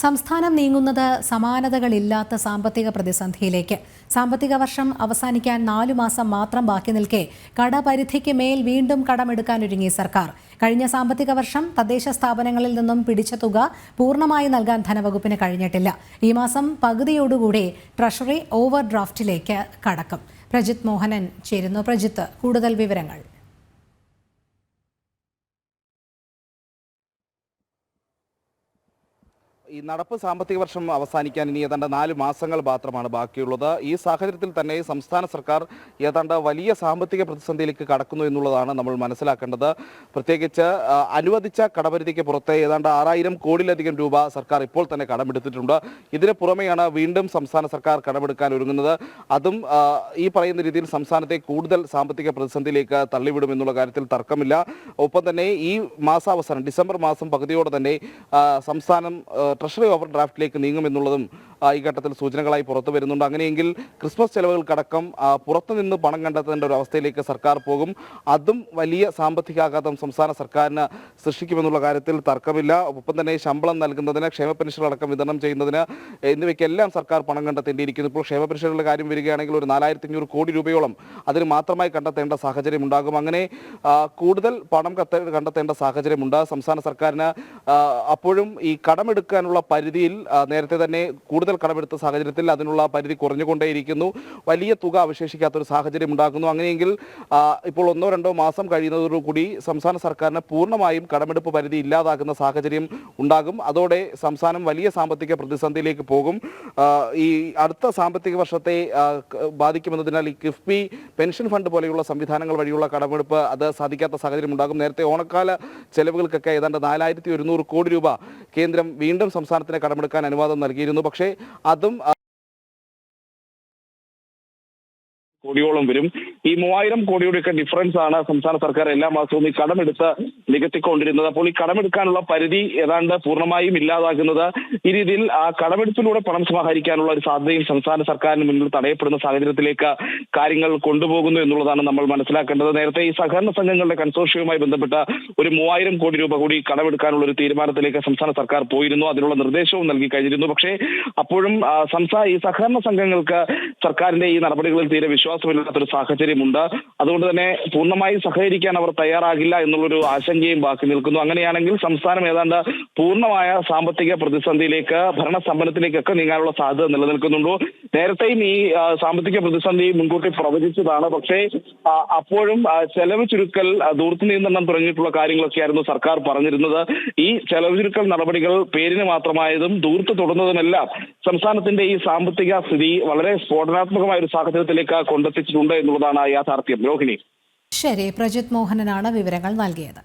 സംസ്ഥാനം നീങ്ങുന്നത് സമാനതകളില്ലാത്ത സാമ്പത്തിക പ്രതിസന്ധിയിലേക്ക്. സാമ്പത്തിക വർഷം അവസാനിക്കാൻ 4 മാസം മാത്രം ബാക്കി നിൽക്കെ കടപരിധിക്ക് മേൽ വീണ്ടും കടമെടുക്കാനൊരുങ്ങി സർക്കാർ. കഴിഞ്ഞ സാമ്പത്തിക വർഷം തദ്ദേശ സ്ഥാപനങ്ങളിൽ നിന്നും പിടിച്ച തുക പൂർണ്ണമായി നൽകാൻ ധനവകുപ്പിന് കഴിഞ്ഞിട്ടില്ല. ഈ മാസം പകുതിയോടുകൂടി ട്രഷറി ഓവർ ഡ്രാഫ്റ്റിലേക്ക് കടക്കും. പ്രജിത് മോഹനൻ ചേരുന്നു. പ്രജിത്ത്, കൂടുതൽ വിവരങ്ങൾ. ഈ നടപ്പ് സാമ്പത്തിക വർഷം അവസാനിക്കാൻ ഇനി ഏതാണ്ട് 4 മാസങ്ങൾ മാത്രമാണ് ബാക്കിയുള്ളത്. ഈ സാഹചര്യത്തിൽ തന്നെ സംസ്ഥാന സർക്കാർ ഏതാണ്ട് വലിയ സാമ്പത്തിക പ്രതിസന്ധിയിലേക്ക് കടക്കുന്നു എന്നുള്ളതാണ് നമ്മൾ മനസ്സിലാക്കേണ്ടത്. പ്രത്യേകിച്ച് അനുവദിച്ച കടപരിധിക്ക് പുറത്തെ ഏതാണ്ട് 6000 കോടിയിലധികം രൂപ സർക്കാർ ഇപ്പോൾ തന്നെ കടമെടുത്തിട്ടുണ്ട്. ഇതിന് പുറമെയാണ് വീണ്ടും സംസ്ഥാന സർക്കാർ കടമെടുക്കാൻ ഒരുങ്ങുന്നത്. അതും ഈ പറയുന്ന രീതിയിൽ സംസ്ഥാനത്തെ കൂടുതൽ സാമ്പത്തിക പ്രതിസന്ധിയിലേക്ക് തള്ളിവിടുമെന്നുള്ള കാര്യത്തിൽ തർക്കമില്ല. ഒപ്പം തന്നെ ഈ മാസാവസാനം ഡിസംബർ മാസം പകുതിയോടെ തന്നെ സംസ്ഥാനം ട്രഷറി ഓവർ ഡ്രാഫ്റ്റിലേക്ക് നീങ്ങുമെന്നുള്ളതും ഈ ഘട്ടത്തിൽ സൂചനകളായി പുറത്തു വരുന്നുണ്ട്. അങ്ങനെയെങ്കിൽ ക്രിസ്മസ് ചെലവുകൾക്കടക്കം പുറത്തുനിന്ന് പണം കണ്ടെത്തേണ്ട ഒരു അവസ്ഥയിലേക്ക് സർക്കാർ പോകും. അതും വലിയ സാമ്പത്തികാഘാതം സംസ്ഥാന സർക്കാരിന് സൃഷ്ടിക്കുമെന്നുള്ള കാര്യത്തിൽ തർക്കമില്ല. ഒപ്പം തന്നെ ശമ്പളം നൽകുന്നതിന്, ക്ഷേമ പെൻഷനുകളടക്കം വിതരണം ചെയ്യുന്നതിന് എന്നിവയ്ക്കെല്ലാം സർക്കാർ പണം കണ്ടെത്തേണ്ടിയിരിക്കുന്നു. ഇപ്പോൾ ക്ഷേമ പെൻഷനുകളുടെ കാര്യം വരികയാണെങ്കിൽ ഒരു 4500 കോടി രൂപയോളം അതിന് മാത്രമായി കണ്ടെത്തേണ്ട സാഹചര്യം ഉണ്ടാകും. അങ്ങനെ കൂടുതൽ പണം കണ്ടെത്തേണ്ട സാഹചര്യമുണ്ട് സംസ്ഥാന സർക്കാരിന്. അപ്പോഴും ഈ കടമെടുക്കാനുള്ള പരിധിയിൽ നേരത്തെ തന്നെ കൂടുതൽ കടമെടുത്ത സാഹചര്യത്തിൽ അതിനുള്ള പരിധി കുറഞ്ഞുകൊണ്ടേയിരിക്കുന്നു. വലിയ തുക അവശേഷിക്കാത്തൊരു സാഹചര്യം ഉണ്ടാക്കുന്നു. അങ്ങനെയെങ്കിൽ ഇപ്പോൾ 1-2 മാസം കഴിയുന്നതോടുകൂടി സംസ്ഥാന സർക്കാരിന് പൂർണ്ണമായും കടമെടുപ്പ് പരിധി ഇല്ലാതാകുന്ന സാഹചര്യം ഉണ്ടാകും. അതോടെ സംസ്ഥാനം വലിയ സാമ്പത്തിക പ്രതിസന്ധിയിലേക്ക് പോകും. ഈ അടുത്ത സാമ്പത്തിക വർഷത്തെ ബാധിക്കുമെന്നതിനാൽ ഈ കിഫ്ബി പെൻഷൻ ഫണ്ട് പോലെയുള്ള സംവിധാനങ്ങൾ വഴിയുള്ള കടമെടുപ്പ് അത് സാധിക്കാത്ത സാഹചര്യം ഉണ്ടാകും. നേരത്തെ ഓണക്കാല ചെലവുകൾക്കൊക്കെ ഏതാണ്ട് 4100 കോടി രൂപ കേന്ദ്രം വീണ്ടും സംസ്ഥാനത്തിന് കടമെടുക്കാൻ അനുവാദം നൽകിയിരുന്നു. പക്ഷേ അതും കോടിയോളം വരും. ഈ 3000 കോടിയുടെയൊക്കെ ഡിഫറൻസ് ആണ് സംസ്ഥാന സർക്കാർ എല്ലാ മാസവും ഈ കടമെടുത്ത് നികത്തിക്കൊണ്ടിരുന്നത്. അപ്പോൾ ഈ കടമെടുക്കാനുള്ള പരിധി ഏതാണ്ട് പൂർണ്ണമായും ഇല്ലാതാകുന്നത് ഈ രീതിയിൽ ആ കടമെടുപ്പിലൂടെ പണം സമാഹരിക്കാനുള്ള ഒരു സാധ്യതയും സംസ്ഥാന സർക്കാരിന് മുന്നിൽ തടയപ്പെടുന്ന സാഹചര്യത്തിലേക്ക് കാര്യങ്ങൾ കൊണ്ടുപോകുന്നു എന്നുള്ളതാണ് നമ്മൾ മനസ്സിലാക്കേണ്ടത്. നേരത്തെ ഈ സഹകരണ സംഘങ്ങളുടെ കൺസോർഷ്യവുമായി ബന്ധപ്പെട്ട ഒരു 3000 കോടി രൂപ കൂടി കടമെടുക്കാനുള്ള ഒരു തീരുമാനത്തിലേക്ക് സംസ്ഥാന സർക്കാർ പോയിരുന്നു. അതിനുള്ള നിർദ്ദേശവും നൽകി കഴിഞ്ഞിരുന്നു. പക്ഷേ അപ്പോഴും ഈ സഹകരണ സംഘങ്ങൾക്ക് സർക്കാരിന്റെ ഈ നടപടികളിൽ തീരെ വിശ്വാസമില്ലാത്തൊരു സാഹചര്യമുണ്ട്. അതുകൊണ്ട് തന്നെ പൂർണ്ണമായി സഹകരിക്കാൻ അവർ തയ്യാറാകില്ല എന്നുള്ളൊരു ആശങ്കയും ബാക്കി നിൽക്കുന്നു. അങ്ങനെയാണെങ്കിൽ സംസ്ഥാനം ഏതാണ്ട് പൂർണ്ണമായ സാമ്പത്തിക പ്രതിസന്ധിയിലേക്ക്, ഭരണസ്തംഭനത്തിലേക്കൊക്കെ നീങ്ങാനുള്ള സാധ്യത നിലനിൽക്കുന്നുണ്ടോ? നേരത്തെയും ഈ സാമ്പത്തിക പ്രതിസന്ധി മുൻകൂട്ടി പ്രവചിച്ചതാണ്. പക്ഷേ അപ്പോഴും ചെലവ് ചുരുക്കൽ, ദൂർത്ത് നിയന്ത്രണം തുടങ്ങിയിട്ടുള്ള കാര്യങ്ങളൊക്കെയായിരുന്നു സർക്കാർ പറഞ്ഞിരുന്നത്. ഈ ചെലവ് ചുരുക്കൽ നടപടികൾ പേരിന് മാത്രമായതും ദൂർത്ത് തുടർന്നതുമെല്ലാം സംസ്ഥാനത്തിന്റെ ഈ സാമ്പത്തിക സ്ഥിതി വളരെ സ്ഫോടനാത്മകമായ ഒരു സാഹചര്യത്തിലേക്ക് കൊണ്ടെത്തിച്ചിട്ടുണ്ട് എന്നുള്ളതാണ് യാഥാർത്ഥ്യം. രോഹിണി. ശരി, പ്രജിത് മോഹനനാണ് വിവരങ്ങൾ നൽകിയത്.